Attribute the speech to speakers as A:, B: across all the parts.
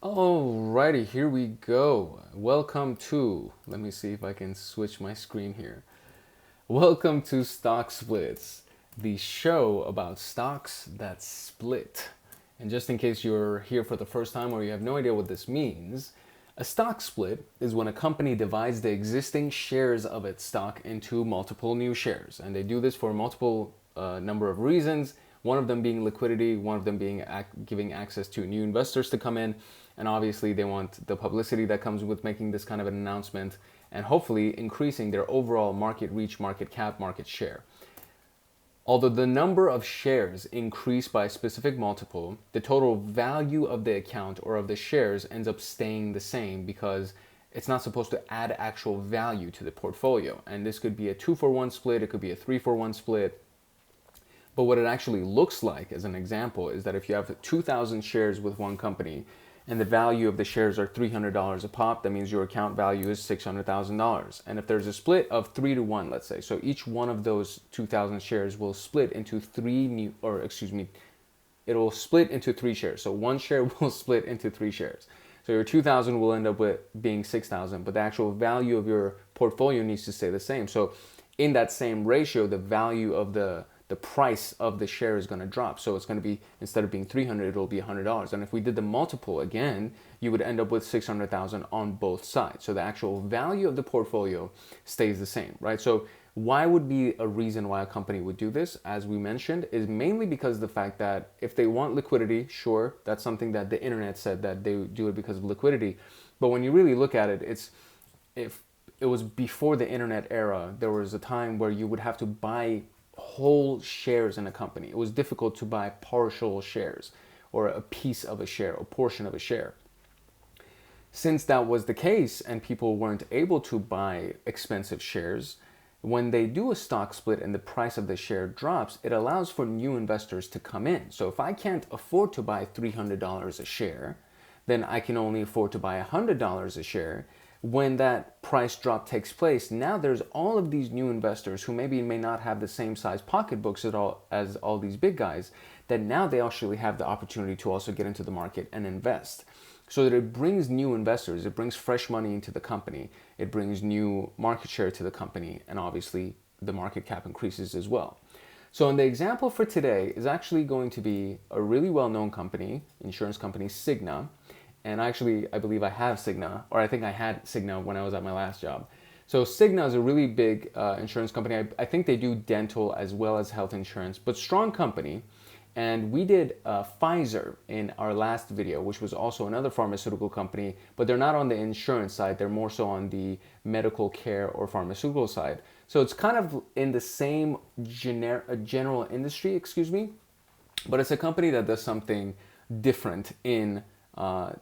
A: Alrighty, here we go. Welcome to, let me see if I can switch my screen here. Welcome to Stock Splits, the show about stocks that split. And just in case you're here for the first time or you have no idea what this means, a stock split is when a company divides the existing shares of its stock into multiple new shares. And they do this for multiple number of reasons. One of them being liquidity, one of them being giving access to new investors to come in. And obviously they want the publicity that comes with making this kind of an announcement and hopefully increasing their overall market reach, market cap, market share. Although the number of shares increase by a specific multiple, the total value of the account or of the shares ends up staying the same because it's not supposed to add actual value to the portfolio. And this could be a 2-for-1 split, it could be a 3-for-1 split. But what it actually looks like, as an example, is that if you have 2,000 shares with one company and the value of the shares are $300 a pop, that means your account value is $600,000. And if there's a split of 3-to-1, let's say, so each one of those 2,000 shares will split into it will split into 3 shares. So one share will split into 3 shares. So your 2,000 will end up with being 6,000, but the actual value of your portfolio needs to stay the same. So in that same ratio, the value of the price of the share is going to drop. So it's going to be, instead of being 300, it'll be $100. And if we did the multiple again, you would end up with 600,000 on both sides. So the actual value of the portfolio stays the same, right? So why would be a reason why a company would do this, as we mentioned, is mainly because of the fact that if they want liquidity, sure, that's something that the internet said that they do it because of liquidity. But when you really look at it, if it was before the internet era, there was a time where you would have to buy whole shares in a company. It was difficult to buy partial shares or a piece of a share, a portion of a share. Since that was the case and people weren't able to buy expensive shares, when they do a stock split and the price of the share drops, it allows for new investors to come in. So if I can't afford to buy $300 a share, then I can only afford to buy $100 a share. When that price drop takes place, now there's all of these new investors who maybe may not have the same size pocketbooks as all these big guys, that now they actually have the opportunity to also get into the market and invest. So that it brings new investors, it brings fresh money into the company, it brings new market share to the company, and obviously the market cap increases as well. So in the example for today is actually going to be a really well-known company, insurance company, Cigna. And actually, I believe I have Cigna, or I think I had Cigna when I was at my last job. So Cigna is a really big insurance company. I think they do dental as well as health insurance, but strong company. And we did Pfizer in our last video, which was also another pharmaceutical company, but they're not on the insurance side. They're more so on the medical care or pharmaceutical side. So it's kind of in the same general industry, but it's a company that does something different in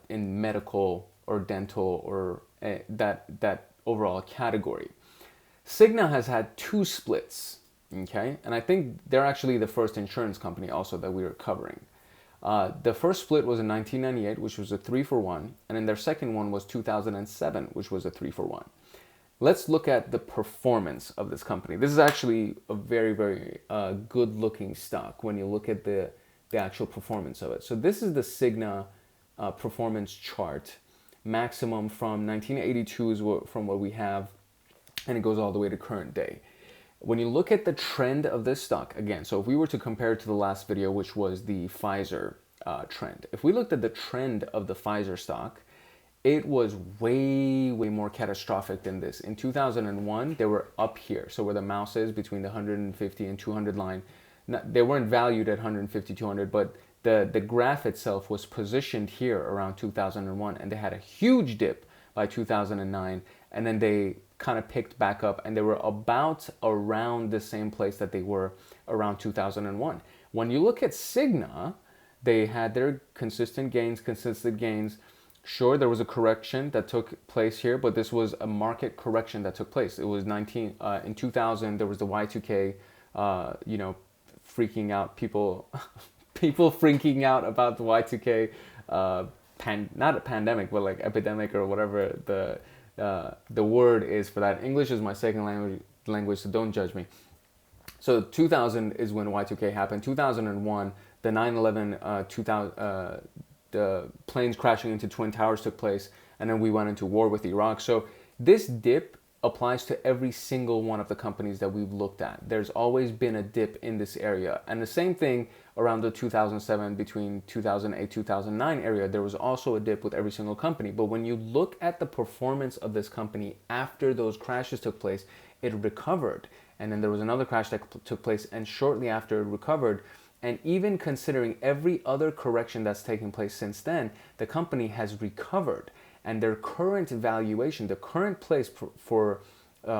A: medical or dental or that overall category. Cigna has had 2 splits, okay? And I think they're actually the first insurance company also that we are covering. The first split was in 1998, which was a 3-for-1, and then their second one was 2007, which was a 3-for-1. Let's look at the performance of this company. This is actually a very, very good-looking stock when you look at the actual performance of it. So this is the Cigna performance chart. Maximum from 1982 is from what we have, and it goes all the way to current day. When you look at the trend of this stock, again, so if we were to compare it to the last video, which was the Pfizer trend, if we looked at the trend of the Pfizer stock, it was way, way more catastrophic than this. In 2001, they were up here, so where the mouse is between the 150 and 200 line. They weren't valued at 150, 200, but the graph itself was positioned here around 2001, and they had a huge dip by 2009, and then they kind of picked back up, and they were about around the same place that they were around 2001. When you look at Cigna, they had their consistent gains. Sure, there was a correction that took place here, but this was a market correction that took place. It was in 2000, there was the Y2K, freaking out people people freaking out about the Y2K, not a pandemic, but like epidemic or whatever the word is for that. English is my second language, so don't judge me. So 2000 is when Y2K happened. 2001, the 9/11 the planes crashing into Twin Towers took place, and then we went into war with Iraq. So this dip applies to every single one of the companies that we've looked at. There's always been a dip in this area. And the same thing around the 2007, between 2008, 2009 area, there was also a dip with every single company. But when you look at the performance of this company after those crashes took place, it recovered. And then there was another crash that took place, and shortly after it recovered. And even considering every other correction that's taken place since then, the company has recovered. And their current valuation, the current place for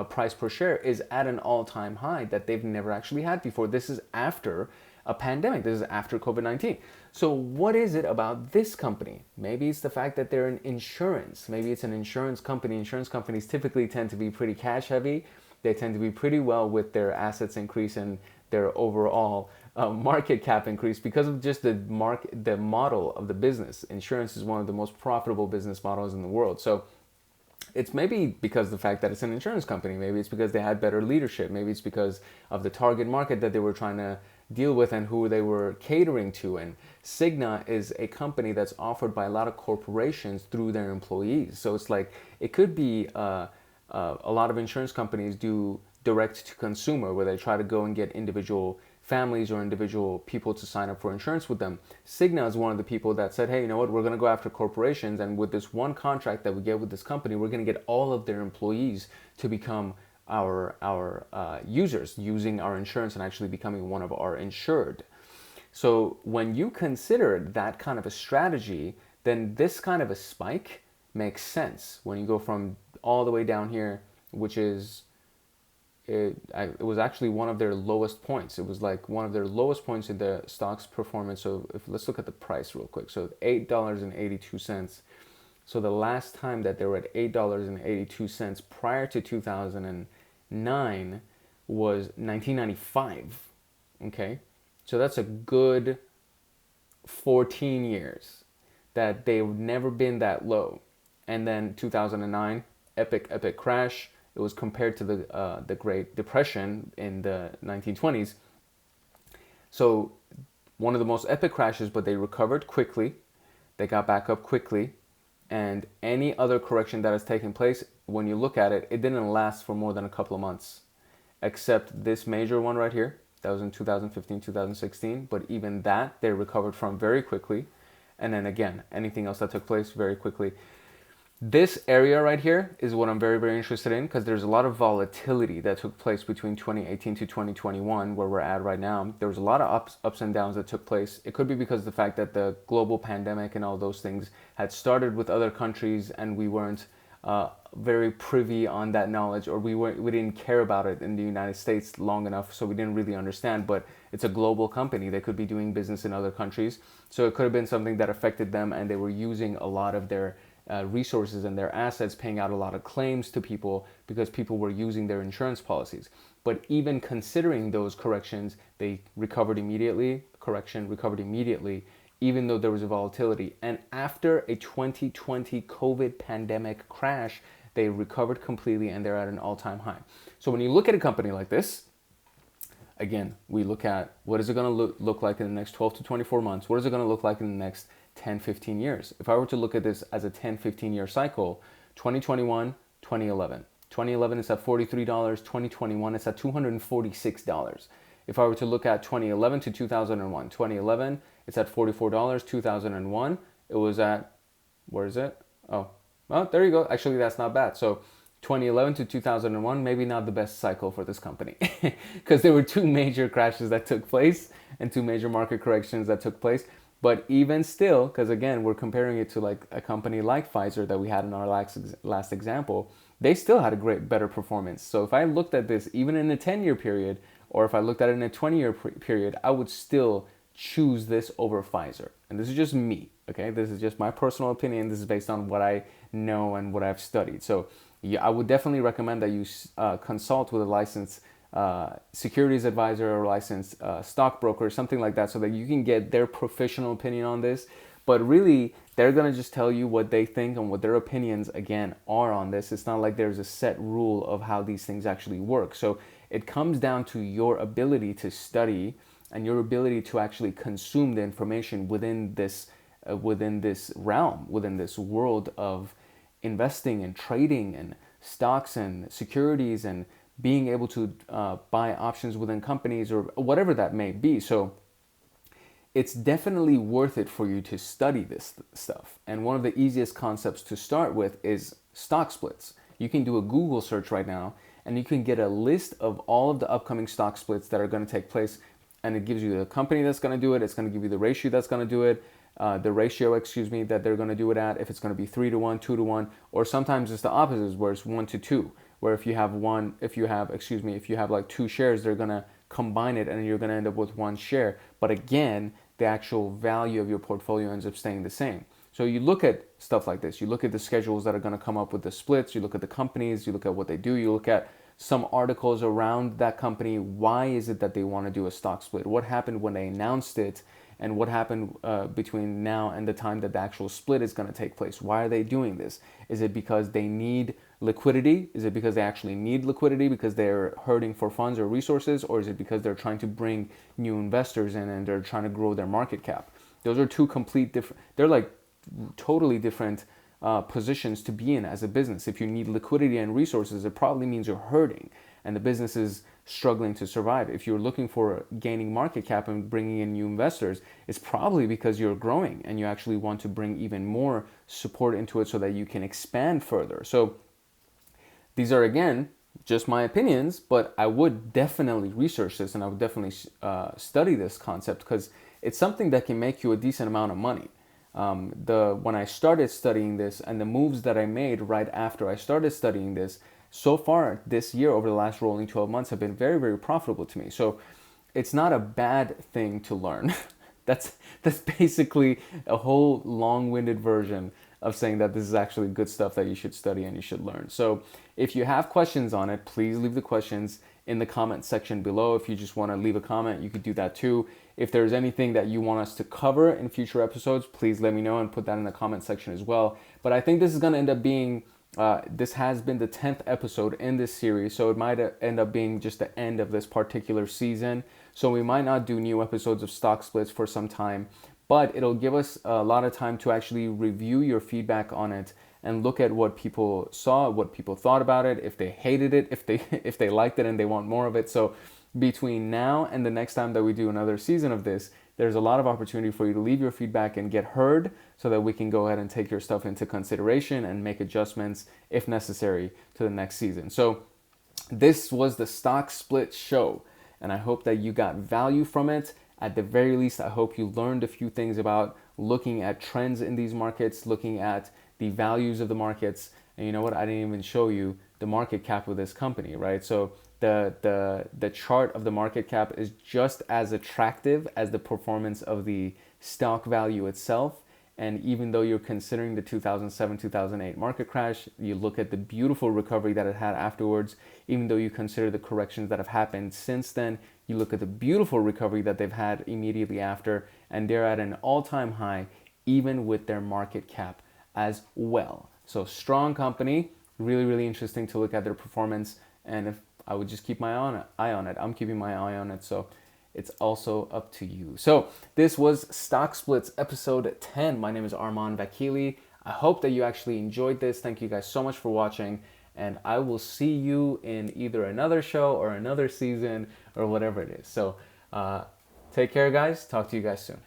A: price per share is at an all-time high that they've never actually had before. This is after a pandemic. This is after COVID-19. So what is it about this company? Maybe it's the fact that they're in insurance. Maybe it's an insurance company. Insurance companies typically tend to be pretty cash heavy. They tend to be pretty well with their assets increase and their overall market cap increase because of just the model of the business. Insurance is one of the most profitable business models in the world. So it's maybe because of the fact that it's an insurance company. Maybe it's because they had better leadership. Maybe it's because of the target market that they were trying to deal with and who they were catering to. And Cigna is a company that's offered by a lot of corporations through their employees. So it's like, it could be a lot of insurance companies do direct to consumer, where they try to go and get individual families or individual people to sign up for insurance with them. Cigna is one of the people that said, hey, you know what, we're going to go after corporations, and with this one contract that we get with this company, we're going to get all of their employees to become our users, using our insurance and actually becoming one of our insured. So when you consider that kind of a strategy, then this kind of a spike makes sense. When you go from all the way down here, which is it was actually one of their lowest points. It was like one of their lowest points in the stock's performance. So let's look at the price real quick. So $8.82. So the last time that they were at $8.82 prior to 2009 was 1995. Okay, so that's a good 14 years that they've never been that low. And then 2009, epic crash. It was compared to the Great Depression in the 1920s. So one of the most epic crashes, but they recovered quickly. They got back up quickly. And any other correction that has taken place, when you look at it, it didn't last for more than a couple of months, except this major one right here. That was in 2015, 2016. But even that, they recovered from very quickly. And then again, anything else that took place very quickly. This area right here is what I'm very, very interested in, because there's a lot of volatility that took place between 2018 to 2021, where we're at right now. There was a lot of ups and downs that took place. It could be because of the fact that the global pandemic and all those things had started with other countries, and we weren't very privy on that knowledge, or we didn't care about it in the United States long enough, so we didn't really understand. But it's a global company. They could be doing business in other countries. So it could have been something that affected them, and they were using a lot of their resources and their assets, paying out a lot of claims to people because people were using their insurance policies. But even considering those corrections, they recovered immediately. Correction recovered immediately, even though there was a volatility. And after a 2020 COVID pandemic crash, they recovered completely, and they're at an all-time high. So when you look at a company like this, again, we look at what is it going to look like in the next 12 to 24 months? What is it going to look like in the next 10, 15 years? If I were to look at this as a 10, 15 year cycle, 2021, 2011. 2011 is at $43. 2021 it's at $246. If I were to look at 2011 to 2001, 2011 it's at $44. 2001 it was at, where is it? Oh, well, there you go. Actually, that's not bad. So 2011 to 2001, maybe not the best cycle for this company, because there were two major crashes that took place and two major market corrections that took place. But even still, because again, we're comparing it to like a company like Pfizer that we had in our last example, they still had a better performance. So if I looked at this even in a 10-year period, or if I looked at it in a 20-year period, I would still choose this over Pfizer. And this is just me, okay? This is just my personal opinion. This is based on what I know and what I've studied. So yeah, I would definitely recommend that you consult with a licensed securities advisor or licensed stockbroker, something like that, so that you can get their professional opinion on this. But really, they're going to just tell you what they think and what their opinions, again, are on this. It's not like there's a set rule of how these things actually work. So it comes down to your ability to study and your ability to actually consume the information within this within this realm, within this world of investing and trading and stocks and securities and being able to buy options within companies or whatever that may be. So it's definitely worth it for you to study this stuff. And one of the easiest concepts to start with is stock splits. You can do a Google search right now and you can get a list of all of the upcoming stock splits that are going to take place. And it gives you the company that's going to do it. It's going to give you the ratio that's going to do it. The ratio, that they're going to do it at, if it's going to be 3-to-1, 2-to-1, or sometimes it's the opposite where it's 1-to-2, where if you have like 2 shares, they're going to combine it and you're going to end up with 1 share. But again, the actual value of your portfolio ends up staying the same. So you look at stuff like this. You look at the schedules that are going to come up with the splits. You look at the companies. You look at what they do. You look at some articles around that company. Why is it that they want to do a stock split? What happened when they announced it? And what happened between now and the time that the actual split is going to take place? Why are they doing this? Is it because they need liquidity? Is it because they actually need liquidity because they're hurting for funds or resources? Or is it because they're trying to bring new investors in and they're trying to grow their market cap? Those are two complete different, they're like totally different positions to be in as a business. If you need liquidity and resources, it probably means you're hurting and the business is struggling to survive. If you're looking for gaining market cap and bringing in new investors, it's probably because you're growing and you actually want to bring even more support into it so that you can expand further. So these are, again, just my opinions, but I would definitely research this and I would definitely study this concept because it's something that can make you a decent amount of money. When I started studying this and the moves that I made right after I started studying this, so far this year, over the last rolling 12 months, have been very, very profitable to me. So it's not a bad thing to learn. That's basically a whole long-winded version of saying that this is actually good stuff that you should study and you should learn. So if you have questions on it, please leave the questions in the comment section below. If you just want to leave a comment, you could do that too. If there's anything that you want us to cover in future episodes, please let me know and put that in the comment section as well. But I think this is going to end up being this has been the 10th episode in this series, so it might end up being just the end of this particular season. So we might not do new episodes of stock splits for some time, but it'll give us a lot of time to actually review your feedback on it and look at what people saw, what people thought about it, if they hated it, if they liked it and they want more of it. So between now and the next time that we do another season of this, there's a lot of opportunity for you to leave your feedback and get heard so that we can go ahead and take your stuff into consideration and make adjustments if necessary to the next season. So this was the Stock Split Show, and I hope that you got value from it. At the very least, I hope you learned a few things about looking at trends in these markets, looking at the values of the markets. And you know what? I didn't even show you the market cap of this company, right? So the chart of the market cap is just as attractive as the performance of the stock value itself. And even though you're considering the 2007-2008 market crash, you look at the beautiful recovery that it had afterwards. Even though you consider the corrections that have happened since then, you look at the beautiful recovery that they've had immediately after, and they're at an all-time high, even with their market cap as well. So strong company, really, really interesting to look at their performance. And if I would just keep my eye on it. I'm keeping my eye on it, so it's also up to you. So this was Stock Splits episode 10. My name is Arman Vakili. I hope that you actually enjoyed this. Thank you guys so much for watching, and I will see you in either another show or another season or whatever it is. So take care, guys. Talk to you guys soon.